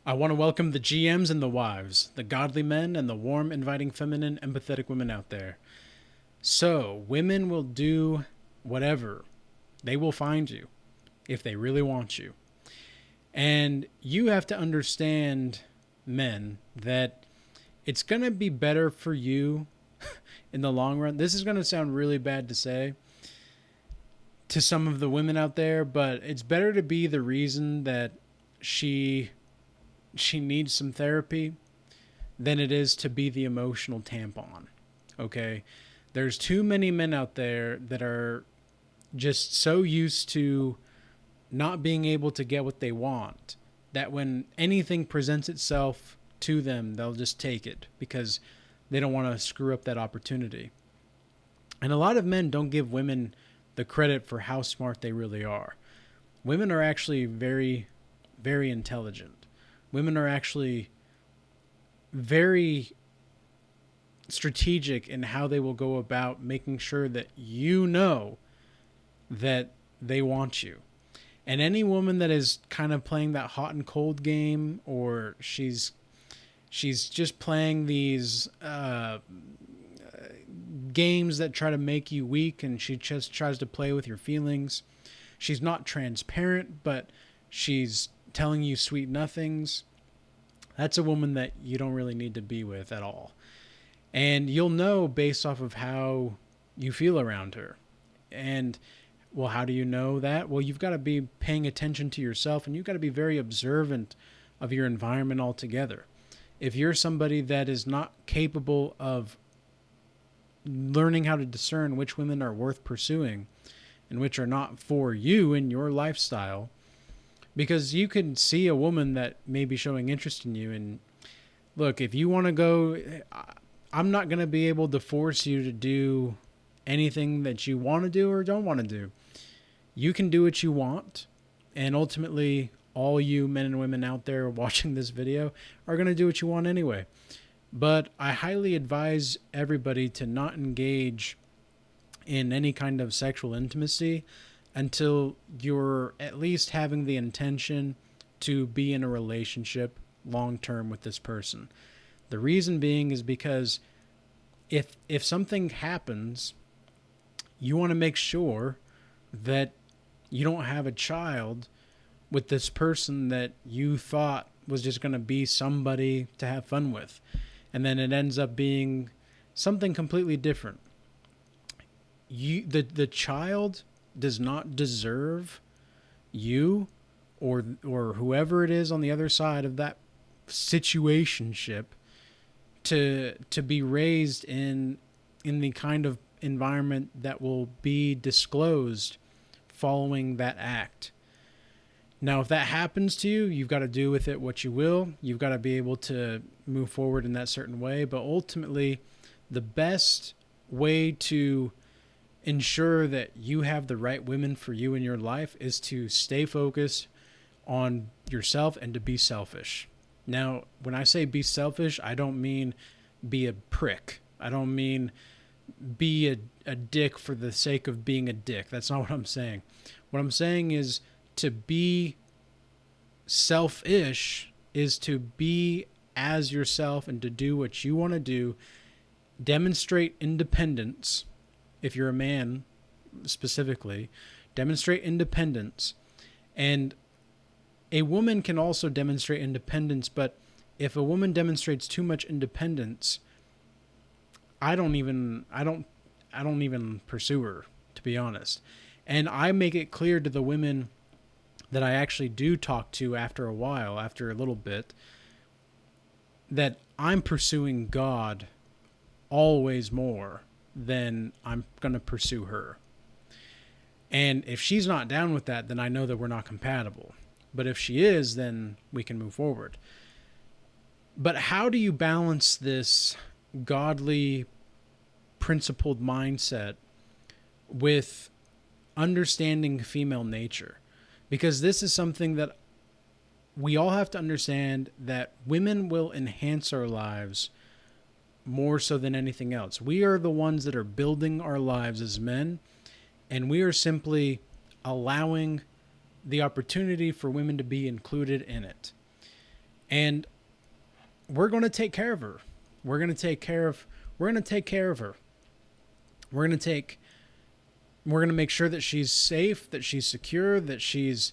I want to welcome the GMs and the wives, the godly men and the warm, inviting, feminine, empathetic women out there. So, women will do whatever. They will find you if they really want you. And you have to understand, men, that it's going to be better for you in the long run. This is going to sound really bad to say to some of the women out there, but it's better to be the reason that she she needs some therapy than it is to be the emotional tampon. Okay? There's too many men out there that are just so used to not being able to get what they want that when anything presents itself to them, they'll just take it because they don't want to screw up that opportunity. And a lot of men don't give women the credit for how smart they really are. Women are actually very, very intelligent. Women are actually very strategic in how they will go about making sure that you know that they want you. And any woman that is kind of playing that hot and cold game, or she's just playing these games that try to make you weak, and she just tries to play with your feelings. She's not transparent, but she's telling you sweet nothings. That's a woman that you don't really need to be with at all. And you'll know based off of how you feel around her. And well, how do you know that? Well, you've got to be paying attention to yourself, and you've got to be very observant of your environment altogether. If you're somebody that is not capable of learning how to discern which women are worth pursuing and which are not for you in your lifestyle, because you can see a woman that may be showing interest in you, and look, if you want to go, I'm not going to be able to force you to do anything that you want to do or don't want to do. You can do what you want, and ultimately all you men and women out there watching this video are going to do what you want anyway. But I highly advise everybody to not engage in any kind of sexual intimacy until you're at least having the intention to be in a relationship long term with this person. The reason being is because if something happens, you want to make sure that you don't have a child with this person that you thought was just going to be somebody to have fun with. And then it ends up being something completely different. The child does not deserve you or whoever it is on the other side of that situationship to be raised in the kind of environment that will be disclosed following that act. Now, if that happens to you, you've got to do with it what you will. You've got to be able to move forward in that certain way. But ultimately, the best way to ensure that you have the right women for you in your life is to stay focused on yourself and to be selfish. Now, when I say be selfish, I don't mean be a prick. I don't mean be a dick for the sake of being a dick. That's not what I'm saying. What I'm saying is to be selfish is to be as yourself and to do what you want to do. Demonstrate independence. If you're a man specifically, demonstrate independence. And a woman can also demonstrate independence, but if a woman demonstrates too much independence, I don't even pursue her, to be honest. And I make it clear to the women that I actually do talk to after a while, after a little bit, that I'm pursuing God always more than I'm going to pursue her. And if she's not down with that, then I know that we're not compatible. But if she is, then we can move forward. But how do you balance this godly, principled mindset with understanding female nature? Because this is something that we all have to understand, that women will enhance our lives more so than anything else. We are the ones that are building our lives as men, and we are simply allowing the opportunity for women to be included in it. And we're going to take care of her. We're going to take care of we're going to take care of her. We're going to take we're going to make sure that she's safe, that she's secure, that she's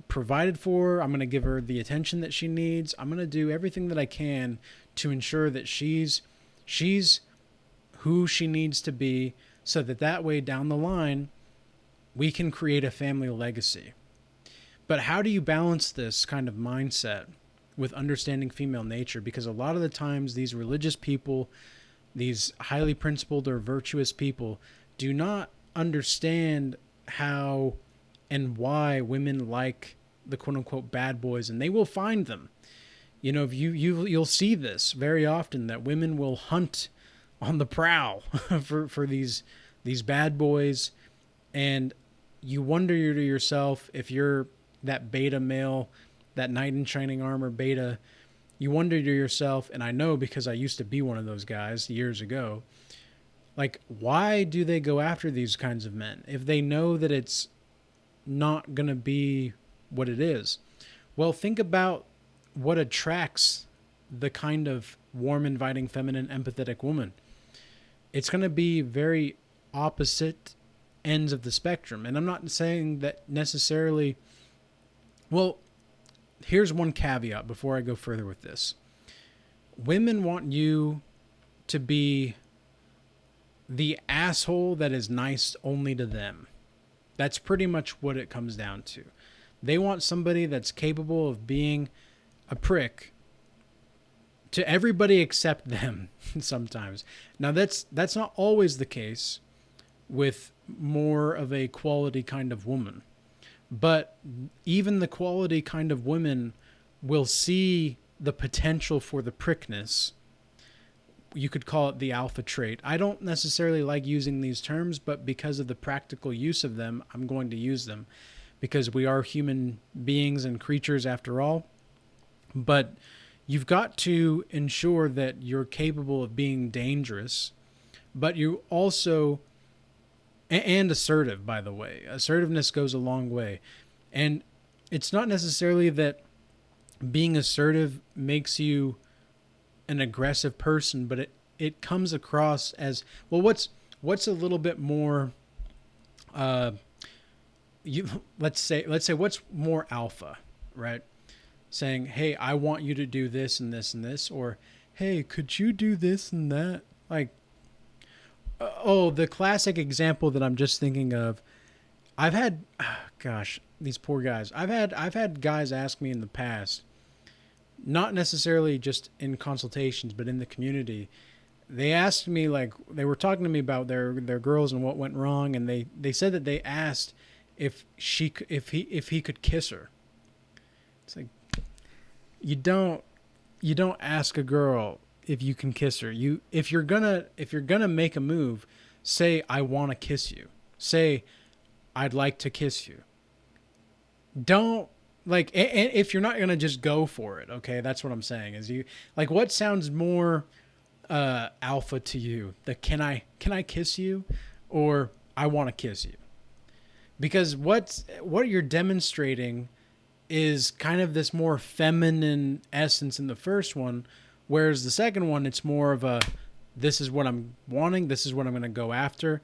provided for. I'm going to give her the attention that she needs. I'm going to do everything that I can to ensure that she's who she needs to be, so that way down the line we can create a family legacy. But how do you balance this kind of mindset with understanding female nature? Because a lot of the times these religious people, these highly principled or virtuous people, do not understand how and why women like the quote unquote bad boys, and they will find them. You know, you'll see this very often, that women will hunt on the prowl for these bad boys, and you wonder to yourself, if you're that beta male, that knight in shining armor beta, you wonder to yourself, and I know because I used to be one of those guys years ago, like, why do they go after these kinds of men if they know that it's not going to be what it is? Well, think about what attracts the kind of warm, inviting, feminine, empathetic woman. It's going to be very opposite ends of the spectrum. And I'm not saying that necessarily... Well, here's one caveat before I go further with this. Women want you to be the asshole that is nice only to them. That's pretty much what it comes down to. They want somebody that's capable of being a prick to everybody except them sometimes. Now, that's not always the case with more of a quality kind of woman. But even the quality kind of women will see the potential for the prickness. You could call it the alpha trait. I don't necessarily like using these terms, but because of the practical use of them, I'm going to use them, because we are human beings and creatures after all. But you've got to ensure that you're capable of being dangerous, but you also, and assertive, by the way. Assertiveness goes a long way. And it's not necessarily that being assertive makes you an aggressive person, but it comes across as, well, what's a little bit more let's say what's more alpha, right? Saying, hey, I want you to do this and this and this, or hey, could you do this and that? Like, the classic example that I'm just thinking of, I've had, gosh, these poor guys. I've had guys ask me in the past, not necessarily just in consultations, but in the community. They asked me, like, they were talking to me about their girls and what went wrong, and they said that they asked if he could kiss her. It's like, you don't ask a girl if you can kiss her. If you're gonna make a move, say, I want to kiss you. Say, I'd like to kiss you. Don't, like, and if you're not gonna just go for it, okay, that's what I'm saying. Is you, like, what sounds more alpha to you? The can I kiss you, or I want to kiss you? Because what you're demonstrating is kind of this more feminine essence in the first one, whereas the second one, it's more of a, this is what I'm wanting, this is what I'm going to go after.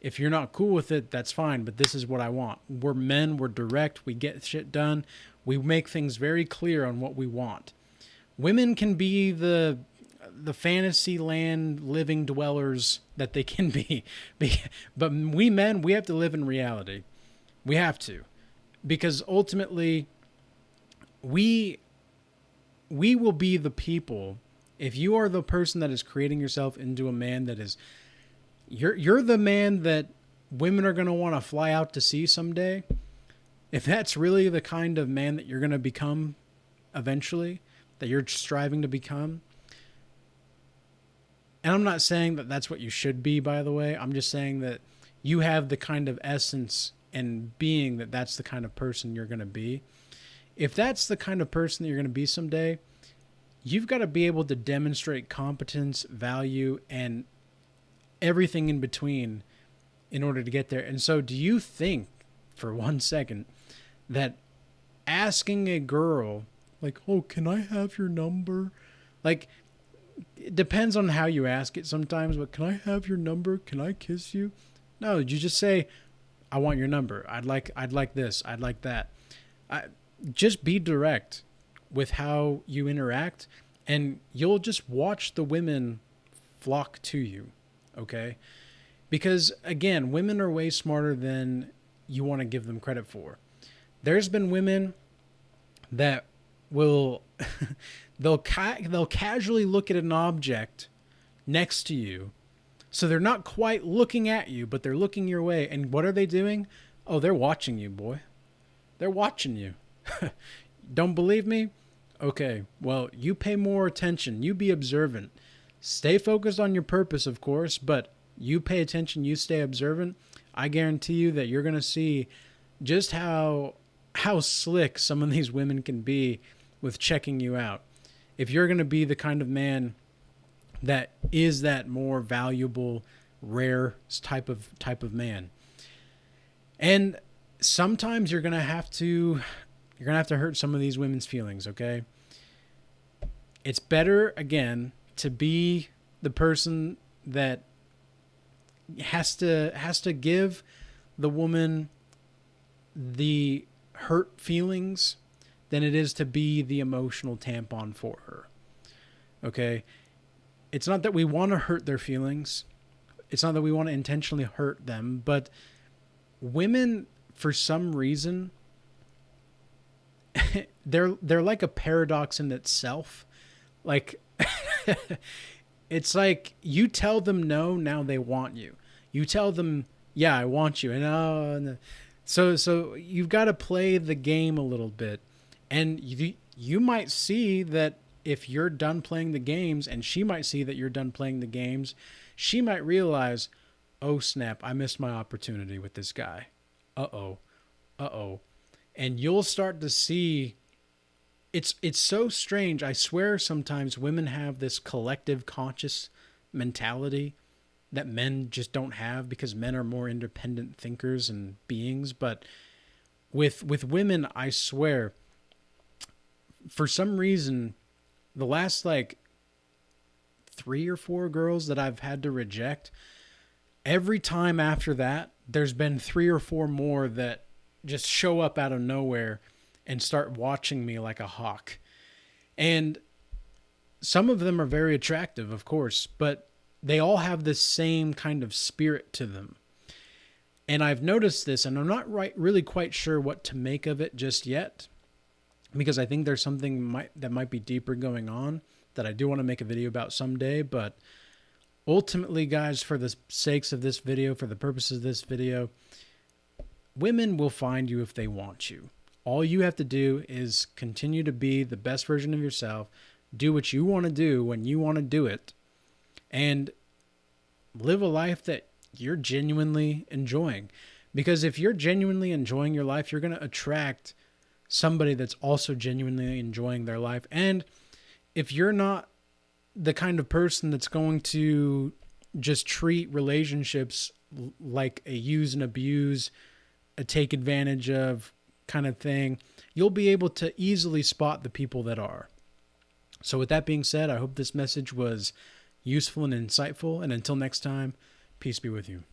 If you're not cool with it, that's fine, but this is what I want. We're men, we're direct, we get shit done. We make things very clear on what we want. Women can be the fantasy land living dwellers that they can be. But we men, we have to live in reality. We have to. Because ultimately, we will be the people. If you are the person that is creating yourself into a man that is, you're the man that women are going to want to fly out to see someday. If that's really the kind of man that you're going to become eventually, that you're striving to become. And I'm not saying that that's what you should be, by the way. I'm just saying that you have the kind of essence and being that's the kind of person you're going to be. If that's the kind of person that you're going to be someday, you've got to be able to demonstrate competence, value, and everything in between in order to get there. And so do you think for 1 second that asking a girl Like, oh, can I have your number? Like, it depends on how you ask it sometimes, but can I have your number? Can I kiss you? No, you just say, I want your number. I'd like this. I'd like that. I, just be direct with how you interact, and you'll just watch the women flock to you. Okay? Because again, women are way smarter than you want to give them credit for. There's been women that will they'll casually look at an object next to you. So they're not quite looking at you, but they're looking your way. And what are they doing? Oh, they're watching you, boy. They're watching you. Don't believe me? Okay, well, you pay more attention. You be observant. Stay focused on your purpose, of course, but you pay attention, you stay observant. I guarantee you that you're going to see just how slick some of these women can be with checking you out. If you're going to be the kind of man that is that more valuable, rare type of man. And sometimes you're going to have to hurt some of these women's feelings, okay? It's better, again, to be the person that has to give the woman the hurt feelings than it is to be the emotional tampon for her. Okay? It's not that we want to hurt their feelings. It's not that we want to intentionally hurt them, but women, for some reason, they're like a paradox in itself. Like, it's like you tell them no, now they want you. You tell them, yeah, I want you, and no. So you've got to play the game a little bit, and you might see that if you're done playing the games, and she might see that you're done playing the games, she might realize, oh snap, I missed my opportunity with this guy. Uh-oh. And you'll start to see, it's so strange. I swear sometimes women have this collective conscious mentality that men just don't have, because men are more independent thinkers and beings. But with women, I swear, for some reason, the last like 3 or 4 girls that I've had to reject, every time after that, there's been 3 or 4 more that just show up out of nowhere and start watching me like a hawk. And some of them are very attractive, of course, but they all have this same kind of spirit to them. And I've noticed this, and I'm not really quite sure what to make of it just yet, because I think there's something that might be deeper going on that I do want to make a video about someday. But ultimately, guys, for the sakes of this video, for the purposes of this video, women will find you if they want you. All you have to do is continue to be the best version of yourself, do what you want to do when you want to do it, and live a life that you're genuinely enjoying. Because if you're genuinely enjoying your life, you're going to attract somebody that's also genuinely enjoying their life. And if you're not the kind of person that's going to just treat relationships like a use and abuse, a take advantage of kind of thing, you'll be able to easily spot the people that are. So with that being said, I hope this message was useful and insightful. And until next time, peace be with you.